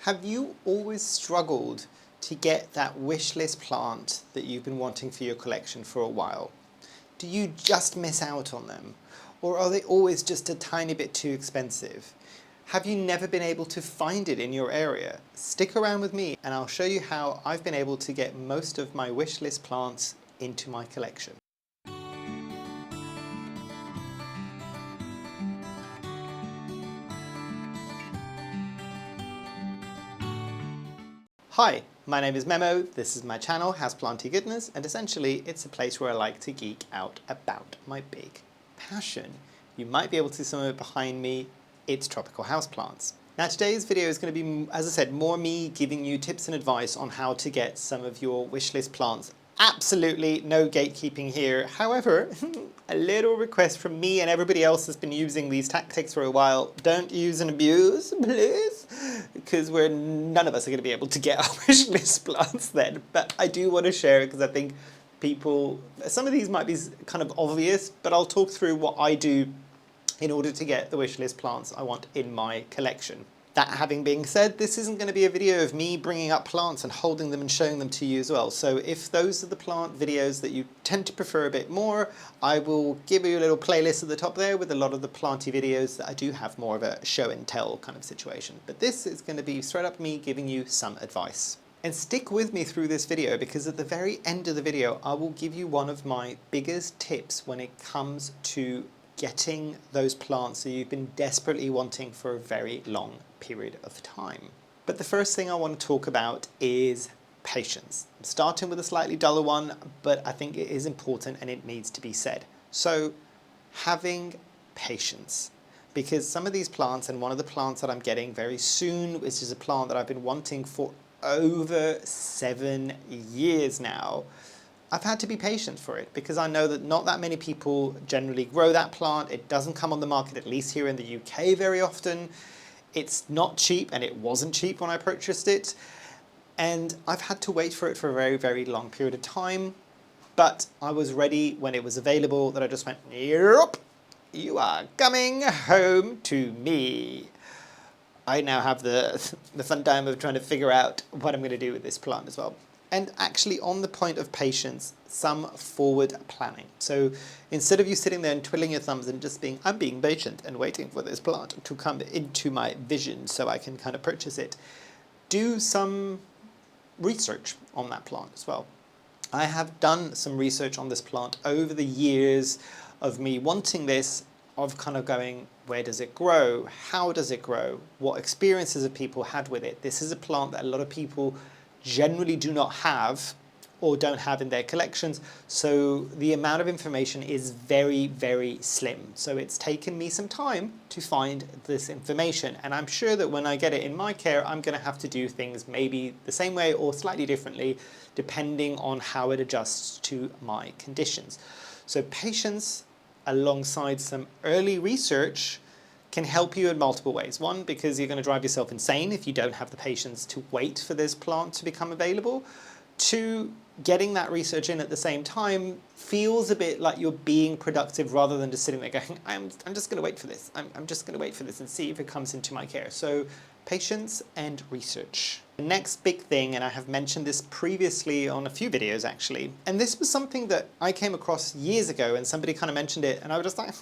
Have you always struggled to get that wish list plant that you've been wanting for your collection for a while? Do you just miss out on them? Or are they always just a tiny bit too expensive? Have you never been able to find it in your area? Stick around with me and I'll show you how I've been able to get most of my wish list plants into my collection. Hi, my name is Memo, this is my channel, Houseplantygoodness, and essentially it's a place where I like to geek out about my big passion. You might be able to see some of it behind me, it's tropical houseplants. Now today's video is going to be, as I said, more me giving you tips and advice on how to get some of your wishlist plants. Absolutely no gatekeeping here. However, a little request from me and everybody else that's been using these tactics for a while. Don't use and abuse, please, because none of us are going to be able to get our wishlist plants then. But I do want to share it because I think some of these might be kind of obvious, but I'll talk through what I do in order to get the wishlist plants I want in my collection. That having been said, this isn't going to be a video of me bringing up plants and holding them and showing them to you as well. So if those are the plant videos that you tend to prefer a bit more, I will give you a little playlist at the top there with a lot of the planty videos that I do have more of a show and tell kind of situation. But this is going to be straight up me giving you some advice. And stick with me through this video because at the very end of the video, I will give you one of my biggest tips when it comes to getting those plants that you've been desperately wanting for a very long period of time. But the first thing I want to talk about is patience. I'm starting with a slightly duller one, but I think it is important and it needs to be said. So having patience, because some of these plants, and one of the plants that I'm getting very soon, which is a plant that I've been wanting for over 7 years now, I've had to be patient for it because I know that not that many people generally grow that plant. It doesn't come on the market, at least here in the UK, very often. It's not cheap, and it wasn't cheap when I purchased it. And I've had to wait for it for a very, very long period of time. But I was ready when it was available that I just went, yep, you are coming home to me. I now have the fun time of trying to figure out what I'm going to do with this plant as well. And actually, on the point of patience, some forward planning. So instead of you sitting there and twiddling your thumbs and just I'm being patient and waiting for this plant to come into my vision so I can kind of purchase it, do some research on that plant as well. I have done some research on this plant over the years of me wanting this, of kind of going, where does it grow? How does it grow? What experiences have people had with it? This is a plant that a lot of people generally do not have or don't have in their collections, so the amount of information is very, very slim. So it's taken me some time to find this information, and I'm sure that when I get it in my care, I'm going to have to do things maybe the same way or slightly differently depending on how it adjusts to my conditions. So patience alongside some early research can help you in multiple ways. One, because you're going to drive yourself insane if you don't have the patience to wait for this plant to become available. Two, getting that research in at the same time feels a bit like you're being productive rather than just sitting there going, I'm just going to wait for this. I'm just going to wait for this and see if it comes into my care. So patience and research. The next big thing, and I have mentioned this previously on a few videos actually, and this was something that I came across years ago and somebody kind of mentioned it and I was just like,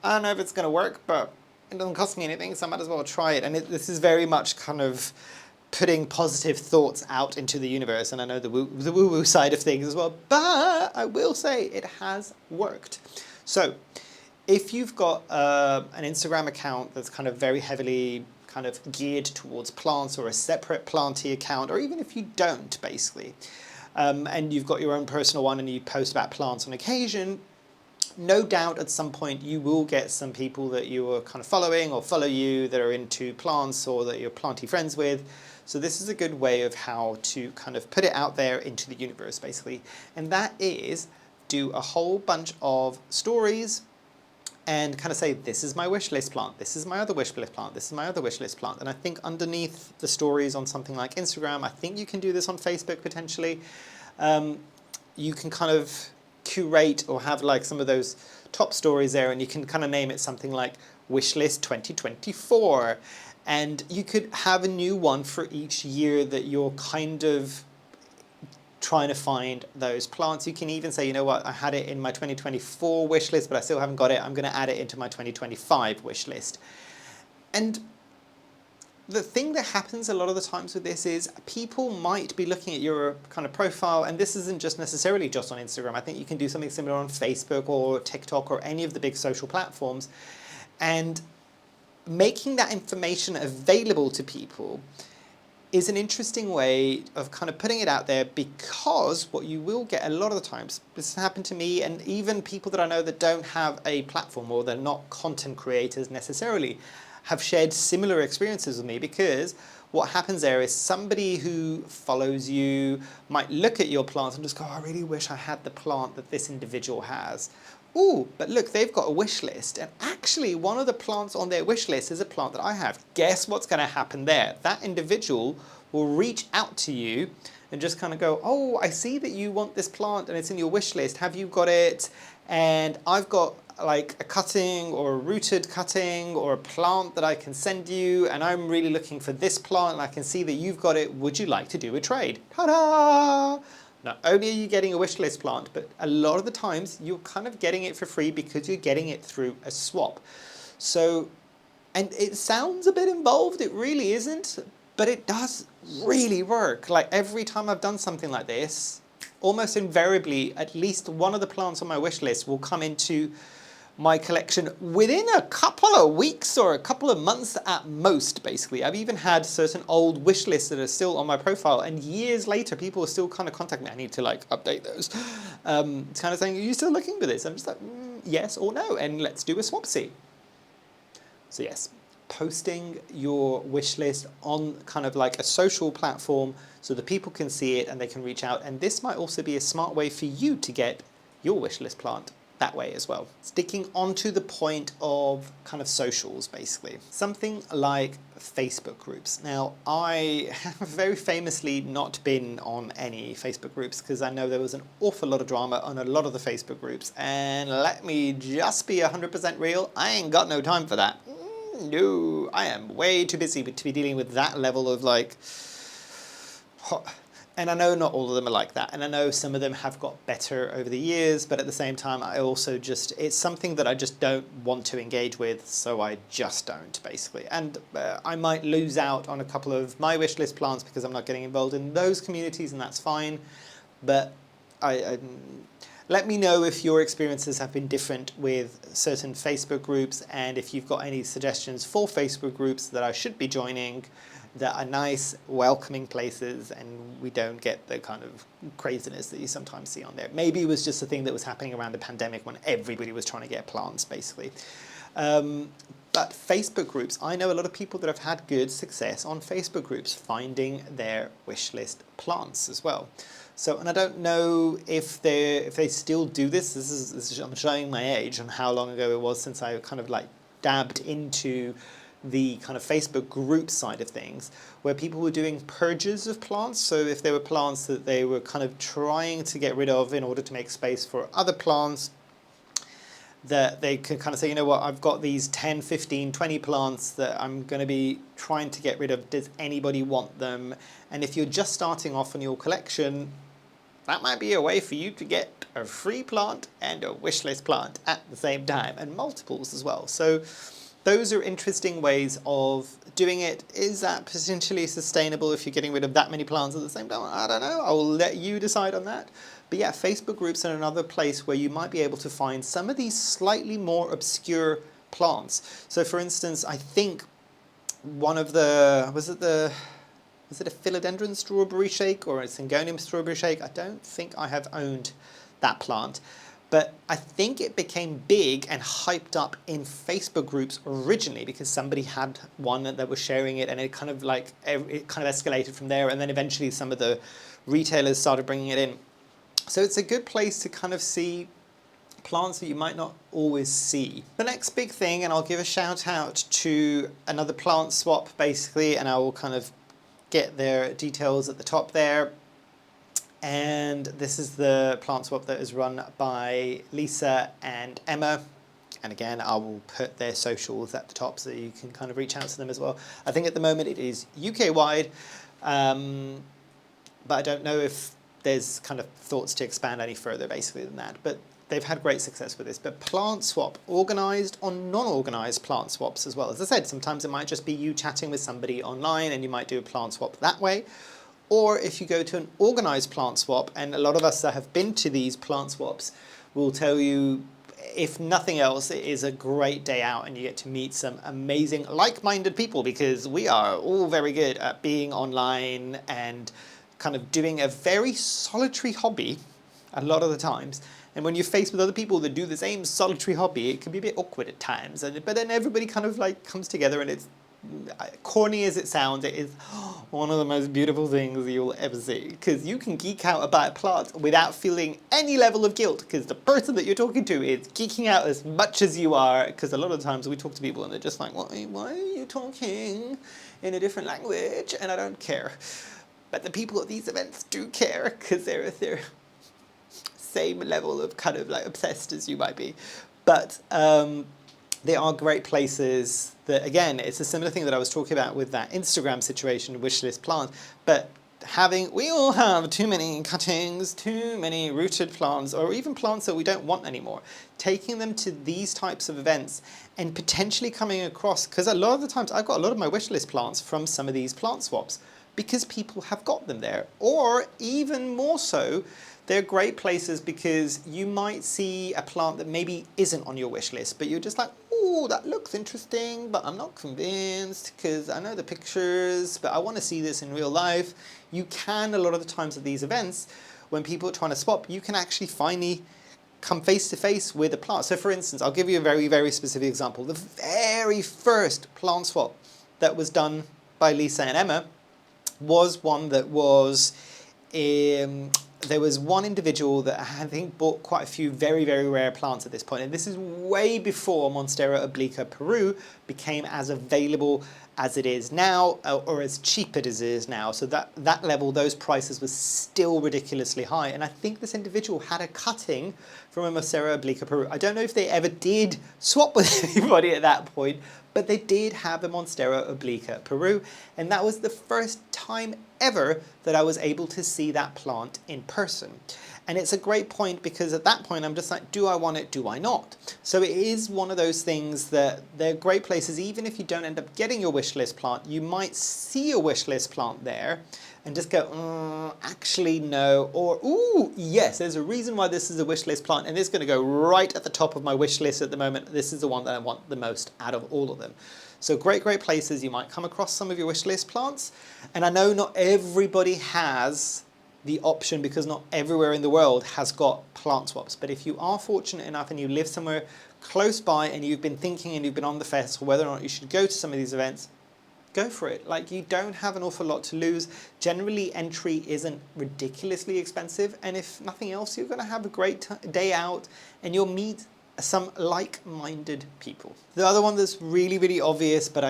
I don't know if it's going to work, but it doesn't cost me anything, so I might as well try it. And this is very much kind of putting positive thoughts out into the universe, and I know the woo-woo side of things as well, but I will say it has worked. So if you've got an Instagram account that's kind of very heavily kind of geared towards plants, or a separate planty account, or even if you don't, basically, and you've got your own personal one and you post about plants on occasion, no doubt at some point you will get some people that you are kind of following or follow you that are into plants or that you're planty friends with. So this is a good way of how to kind of put it out there into the universe, basically. And that is do a whole bunch of stories and kind of say, this is my wish list plant, this is my other wish list plant, this is my other wish list plant. And I think underneath the stories on something like Instagram, I think you can do this on Facebook potentially, you can kind of curate or have like some of those top stories there, and you can kind of name it something like Wishlist 2024, And you could have a new one for each year that you're kind of trying to find those plants. You can even say, you know what, I had it in my 2024 wish list, but I still haven't got it. I'm going to add it into my 2025 wish list. And the thing that happens a lot of the times with this is people might be looking at your kind of profile, and this isn't just necessarily just on Instagram. I think you can do something similar on Facebook or TikTok or any of the big social platforms, and making that information available to people is an interesting way of kind of putting it out there, because what you will get a lot of the times, this has happened to me and even people that I know that don't have a platform or they're not content creators necessarily, have shared similar experiences with me, because what happens there is somebody who follows you might look at your plants and just go, oh, I really wish I had the plant that this individual has. Ooh, but look, they've got a wish list, and actually one of the plants on their wish list is a plant that I have. Guess what's going to happen there? That individual will reach out to you and just kind of go, oh, I see that you want this plant and it's in your wish list. Have you got it? And I've got like a cutting or a rooted cutting or a plant that I can send you, and I'm really looking for this plant and I can see that you've got it. Would you like to do a trade? Ta-da! Not only are you getting a wish list plant, but a lot of the times you're kind of getting it for free because you're getting it through a swap. So, and it sounds a bit involved, it really isn't, but it does really work. Like every time I've done something like this, almost invariably, at least one of the plants on my wish list will come into my collection within a couple of weeks or a couple of months at most, basically. I've even had certain old wish lists that are still on my profile, and years later people are still kind of contacting me. I need to like update those. It's kind of saying, are you still looking for this? I'm just like, yes or no, and let's do a swapsy. So yes, posting your wish list on kind of like a social platform so that people can see it and they can reach out. And this might also be a smart way for you to get your wish list plant that way as well. Sticking onto the point of kind of socials, basically. Something like Facebook groups. Now, I have very famously not been on any Facebook groups because I know there was an awful lot of drama on a lot of the Facebook groups, and let me just be 100% real, I ain't got no time for that. No, I am way too busy to be dealing with that level of like... And I know not all of them are like that, and I know some of them have got better over the years, but at the same time I also just, it's something that I just don't want to engage with, so I just don't, basically. And I might lose out on a couple of my wish list plants because I'm not getting involved in those communities, and that's fine, but let me know if your experiences have been different with certain Facebook groups, and if you've got any suggestions for Facebook groups that I should be joining that are nice, welcoming places, and we don't get the kind of craziness that you sometimes see on there. Maybe it was just a thing that was happening around the pandemic when everybody was trying to get plants, basically. But Facebook groups, I know a lot of people that have had good success on Facebook groups finding their wish list plants as well. So, and I don't know if they still do this. This is I'm showing my age on how long ago it was since I kind of like dabbed into the kind of Facebook group side of things, where people were doing purges of plants. So if there were plants that they were kind of trying to get rid of in order to make space for other plants, that they could kind of say, you know what, I've got these 10, 15, 20 plants that I'm going to be trying to get rid of. Does anybody want them? And if you're just starting off on your collection, that might be a way for you to get a free plant and a wish list plant at the same time, and multiples as well. So those are interesting ways of doing it. Is that potentially sustainable if you're getting rid of that many plants at the same time? I don't know. I will let you decide on that. But yeah, Facebook groups are another place where you might be able to find some of these slightly more obscure plants. So for instance, I think one of the, was it a philodendron strawberry shake or a syngonium strawberry shake? I don't think I have owned that plant. But I think it became big and hyped up in Facebook groups originally because somebody had one that was sharing it, and it kind of like, it kind of escalated from there, and then eventually some of the retailers started bringing it in. So it's a good place to kind of see plants that you might not always see. The next big thing, and I'll give a shout out to another plant swap basically, and I will kind of get their details at the top there. And this is the plant swap that is run by Lisa and Emma. And again, I will put their socials at the top so you can kind of reach out to them as well. I think at the moment it is UK-wide, but I don't know if there's kind of thoughts to expand any further basically than that. But they've had great success with this. But plant swap, organised or non-organised plant swaps as well. As I said, sometimes it might just be you chatting with somebody online and you might do a plant swap that way. Or if you go to an organised plant swap, and a lot of us that have been to these plant swaps will tell you, if nothing else, it is a great day out and you get to meet some amazing like-minded people, because we are all very good at being online and kind of doing a very solitary hobby a lot of the times. And when you're faced with other people that do the same solitary hobby, it can be a bit awkward at times. But then everybody kind of like comes together, and it's, corny as it sounds, it is one of the most beautiful things you'll ever see, because you can geek out about plants without feeling any level of guilt, because the person that you're talking to is geeking out as much as you are. Because a lot of times we talk to people and they're just like, why are you talking in a different language? And I don't care. But the people at these events do care, because they're same level of kind of like obsessed as you might be. But they are great places that, again, it's a similar thing that I was talking about with that Instagram situation, Wishlist plants. But we all have too many cuttings, too many rooted plants, or even plants that we don't want anymore. Taking them to these types of events and potentially coming across, because a lot of the times I've got a lot of my Wishlist plants from some of these plant swaps, because people have got them there. Or even more so, they're great places because you might see a plant that maybe isn't on your wish list, but you're just like, oh, that looks interesting, but I'm not convinced because I know the pictures, but I want to see this in real life. You can, a lot of the times at these events, when people are trying to swap, you can actually finally come face to face with a plant. So for instance, I'll give you a very, very specific example. The very first plant swap that was done by Lisa and Emma was one that was, there was one individual that I think bought quite a few very, very rare plants at this point. And this is way before Monstera obliqua Peru became as available as it is now, or as cheap as it is now. So that level, those prices were still ridiculously high. And I think this individual had a cutting from a Monstera obliqua Peru. I don't know if they ever did swap with anybody at that point, but they did have a Monstera obliqua Peru. And that was the first time ever that I was able to see that plant in person. And it's a great point, because at that point I'm just like, do I want it, do I not? So it is one of those things that they're great places. Even if you don't end up getting your wish list plant, you might see a wish list plant there and just go, actually no, or ooh, yes, there's a reason why this is a wish list plant, and it's going to go right at the top of my wish list at the moment. This is the one that I want the most out of all of them. So great, great places. You might come across some of your wish list plants. And I know not everybody has the option, because not everywhere in the world has got plant swaps. But if you are fortunate enough and you live somewhere close by and you've been thinking and you've been on the fence for whether or not you should go to some of these events, go for it. Like, you don't have an awful lot to lose. Generally, entry isn't ridiculously expensive. And if nothing else, you're going to have a great day out and you'll meet some like-minded people. The other one that's really, really obvious, but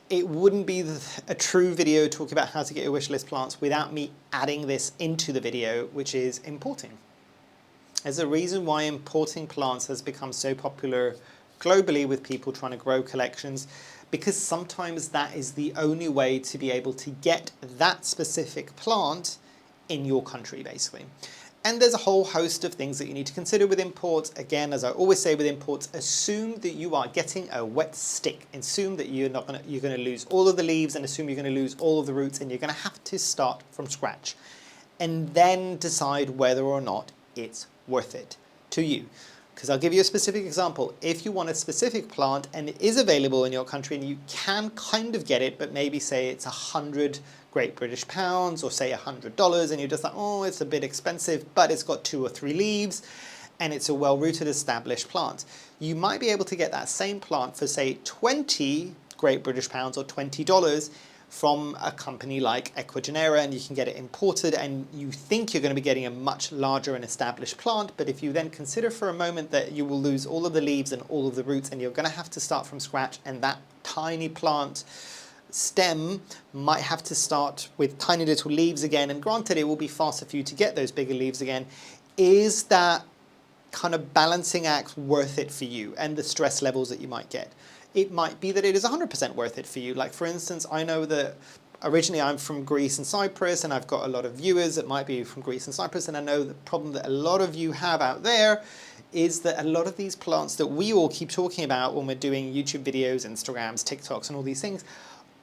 it wouldn't be a true video talking about how to get your wishlist plants without me adding this into the video, which is importing. There's a reason why importing plants has become so popular globally with people trying to grow collections, because sometimes that is the only way to be able to get that specific plant in your country, basically. And there's a whole host of things that you need to consider with imports. Again, as I always say with imports, assume that you are getting a wet stick. Assume that you're going to lose all of the leaves, and assume you're going to lose all of the roots, and you're going to have to start from scratch. And then decide whether or not it's worth it to you. Because I'll give you a specific example. If you want a specific plant and it is available in your country and you can kind of get it, but maybe say it's 100 Great British pounds, or say $100, and you're just like, oh, it's a bit expensive, but it's got 2 or 3 leaves and it's a well-rooted established plant. You might be able to get that same plant for say 20 Great British pounds or $20 from a company like Ecuagenera, and you can get it imported, and you think you're going to be getting a much larger and established plant. But if you then consider for a moment that you will lose all of the leaves and all of the roots, and you're going to have to start from scratch, and that tiny plant stem might have to start with tiny little leaves again, and granted it will be faster for you to get those bigger leaves again, is that kind of balancing act worth it for you and the stress levels that you might get. It might be that it is 100% worth it for you. Like for instance, I know that originally I'm from Greece and Cyprus, and I've got a lot of viewers that might be from Greece and Cyprus, and I know the problem that a lot of you have out there is that a lot of these plants that we all keep talking about when we're doing YouTube videos, Instagrams, TikToks and all these things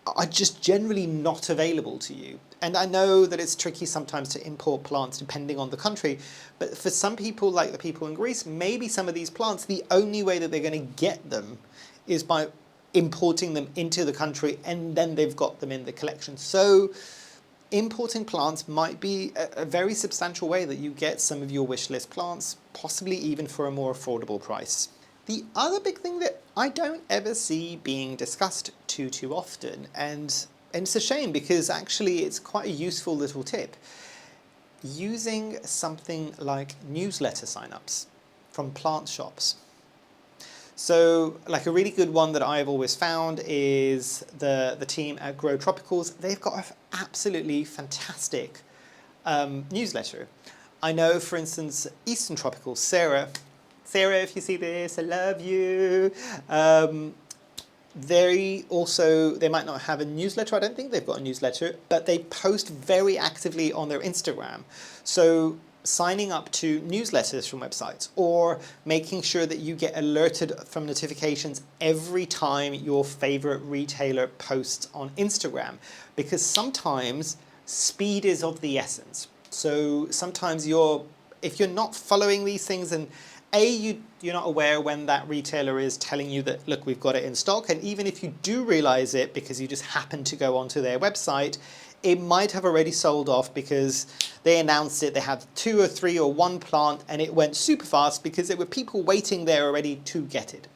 are just generally not available to you. And I know that it's tricky sometimes to import plants depending on the country, but for some people, like the people in Greece, maybe some of these plants, the only way that they're going to get them is by importing them into the country, and then they've got them in the collection. So importing plants might be a very substantial way that you get some of your wish list plants, possibly even for a more affordable price. The other big thing that I don't ever see being discussed too often, and it's a shame because actually it's quite a useful little tip, using something like newsletter signups from plant shops. So like a really good one that I've always found is the team at Grow Tropicals. They've got an absolutely fantastic newsletter. I know, for instance, Eastern Tropicals, Sarah, if you see this, I love you. They might not have a newsletter. I don't think they've got a newsletter, but they post very actively on their Instagram. So signing up to newsletters from websites, or making sure that you get alerted from notifications every time your favorite retailer posts on Instagram, because sometimes speed is of the essence. So sometimes if you're not following these things, and you're not aware when that retailer is telling you that, look, we've got it in stock, and even if you do realize it because you just happen to go onto their website, it might have already sold off because they announced it, they had 2 or 3 or 1 plant, and it went super fast because there were people waiting there already to get it.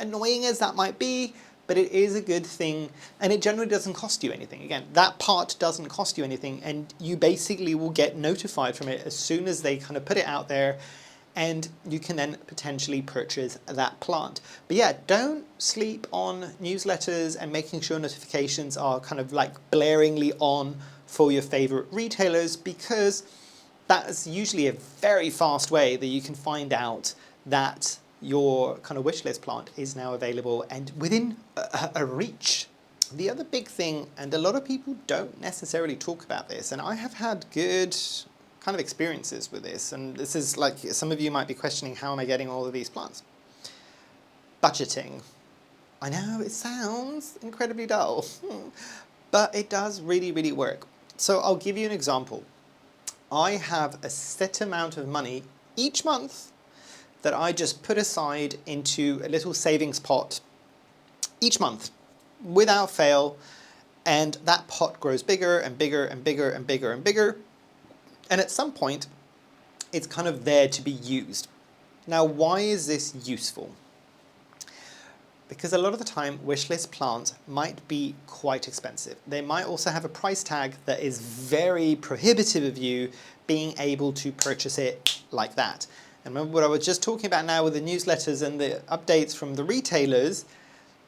Annoying as that might be, but it is a good thing, and it generally doesn't cost you anything. Again, that part doesn't cost you anything, and you basically will get notified from it as soon as they kind of put it out there, and you can then potentially purchase that plant. But yeah, don't sleep on newsletters and making sure notifications are kind of like blaringly on for your favorite retailers, because that's usually a very fast way that you can find out that your kind of wish list plant is now available and within a reach. The other big thing, and a lot of people don't necessarily talk about this, and I have had good kind of experiences with this, and this is like, some of you might be questioning, how am I getting all of these plants? Budgeting. I know it sounds incredibly dull, but it does really work. So I'll give you an example. I have a set amount of money each month that I just put aside into a little savings pot each month without fail, and that pot grows bigger and bigger and bigger and bigger and bigger. And at some point, it's kind of there to be used. Now, why is this useful? Because a lot of the time, wishlist plants might be quite expensive. They might also have a price tag that is very prohibitive of you being able to purchase it like that. And remember what I was just talking about now with the newsletters and the updates from the retailers,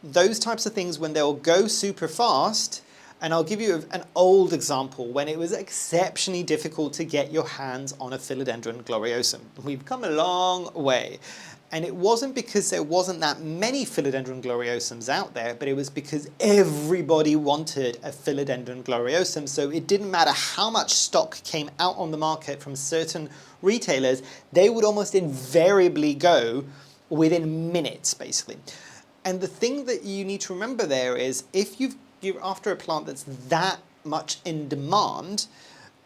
those types of things, when they'll go super fast. And I'll give you an old example when it was exceptionally difficult to get your hands on a Philodendron gloriosum. We've come a long way. And it wasn't because there wasn't that many Philodendron gloriosums out there, but it was because everybody wanted a Philodendron gloriosum. So it didn't matter how much stock came out on the market from certain retailers, they would almost invariably go within minutes, basically. And the thing that you need to remember there is, if you're after a plant that's that much in demand,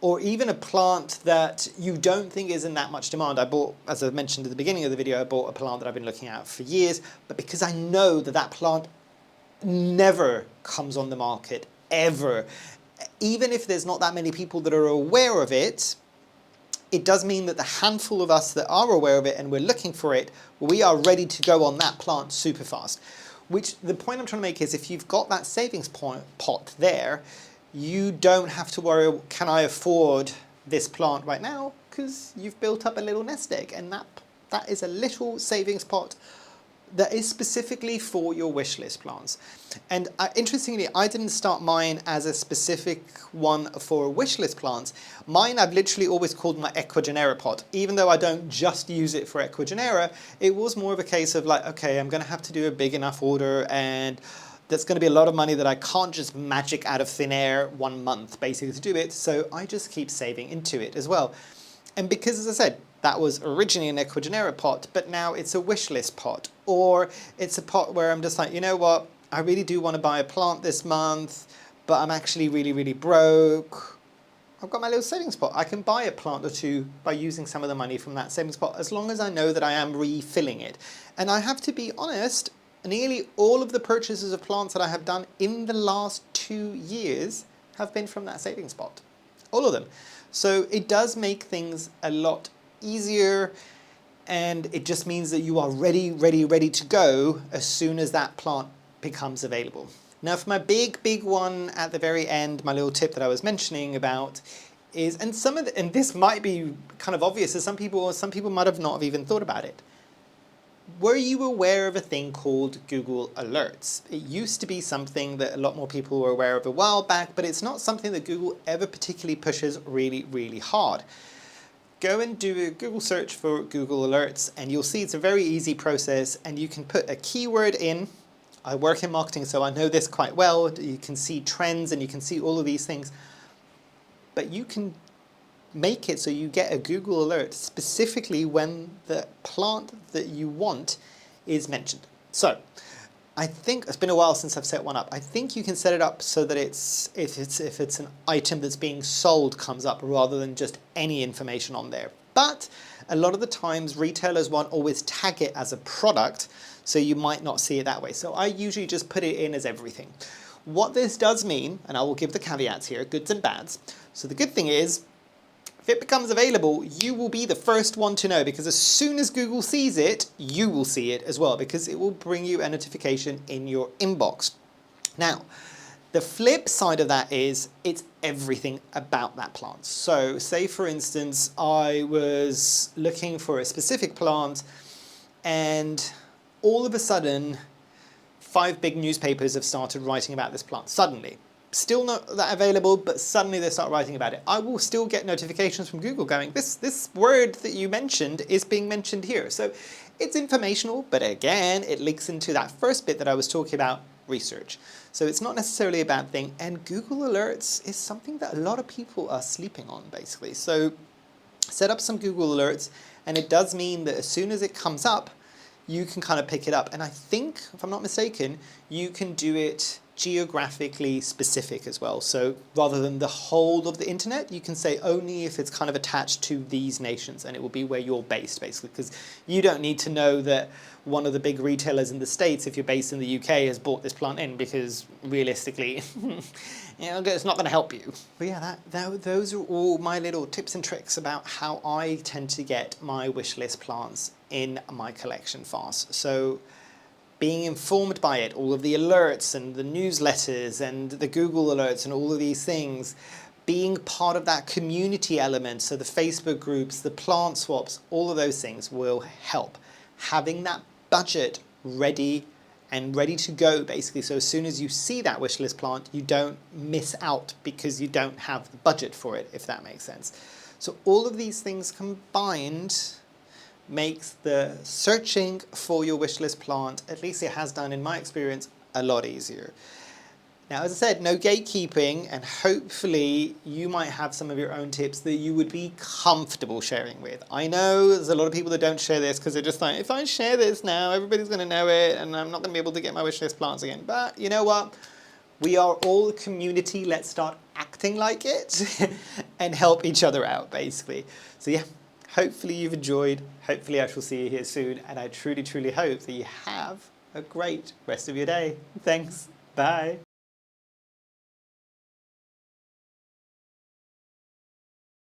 or even a plant that you don't think is in that much demand. I bought, as I mentioned at the beginning of the video, I bought a plant that I've been looking at for years, but because I know that that plant never comes on the market, ever. Even if there's not that many people that are aware of it, it does mean that the handful of us that are aware of it and we're looking for it, we are ready to go on that plant super fast. Which, the point I'm trying to make is, if you've got that savings pot there, you don't have to worry, can I afford this plant right now? Because you've built up a little nest egg, and that is a little savings pot that is specifically for your wish list plants. And interestingly, I didn't start mine as a specific one for wish list plants. Mine I've literally always called my equigenera pot. Even though I don't just use it for equigenera, it was more of a case of like, okay, I'm going to have to do a big enough order, and that's going to be a lot of money that I can't just magic out of thin air 1 month basically to do it. So I just keep saving into it as well. And because, as I said, that was originally an equigenera pot, but now it's a wish list pot, or it's a pot where I'm just like, you know what, I really do want to buy a plant this month, but I'm actually really, really broke. I've got my little savings pot. I can buy a plant or two by using some of the money from that savings pot, as long as I know that I am refilling it. And I have to be honest, nearly all of the purchases of plants that I have done in the last 2 years have been from that savings pot. All of them. So it does make things a lot easier, and it just means that you are ready to go as soon as that plant becomes available. Now for my big one at the very end, my little tip that I was mentioning about is, and this might be kind of obvious to some people might have not have even thought about it. Were you aware of a thing called Google Alerts? It used to be something that a lot more people were aware of a while back, but it's not something that Google ever particularly pushes really hard. Go and do a Google search for Google Alerts, and you'll see it's a very easy process, and you can put a keyword in. I work in marketing, so I know this quite well. You can see trends and you can see all of these things, but you can make it so you get a Google alert specifically when the plant that you want is mentioned. So I think it's been a while since I've set one up. I think you can set it up so that if it's an item that's being sold comes up rather than just any information on there. But a lot of the times retailers won't always tag it as a product, so you might not see it that way. So I usually just put it in as everything. What this does mean, and I will give the caveats here, goods and bads. So the good thing is, if it becomes available, you will be the first one to know, because as soon as Google sees it, you will see it as well, because it will bring you a notification in your inbox. Now, the flip side of that is it's everything about that plant. So say for instance, I was looking for a specific plant, and all of a sudden 5 big newspapers have started writing about this plant suddenly. Still not that available, but suddenly they start writing about it. I will still get notifications from Google going, this word that you mentioned is being mentioned here. So it's informational, but again, it links into that first bit that I was talking about, research. So it's not necessarily a bad thing, and Google Alerts is something that a lot of people are sleeping on, basically. So set up some Google Alerts, and it does mean that as soon as it comes up, you can kind of pick it up. And I think, if I'm not mistaken, you can do it geographically specific as well. So rather than the whole of the internet, you can say only if it's kind of attached to these nations, and it will be where you're based basically, because you don't need to know that one of the big retailers in the States, if you're based in the UK, has bought this plant in, because realistically, it's not going to help you. But yeah, those are all my little tips and tricks about how I tend to get my wish list plants in my collection fast. So being informed by it, all of the alerts and the newsletters and the Google alerts and all of these things, being part of that community element, so the Facebook groups, the plant swaps, all of those things will help. Having that budget ready to go, basically, so as soon as you see that wish list plant, you don't miss out because you don't have the budget for it, if that makes sense. So all of these things combined makes the searching for your wishlist plant, at least it has done in my experience, a lot easier. Now, as I said, no gatekeeping, and hopefully you might have some of your own tips that you would be comfortable sharing with. I know there's a lot of people that don't share this because they're just like, if I share this now, everybody's going to know it and I'm not going to be able to get my wishlist plants again. But you know what? We are all a community. Let's start acting like it and help each other out, basically. So yeah. Hopefully you've enjoyed, hopefully I shall see you here soon, and I truly hope that you have a great rest of your day. Thanks, bye.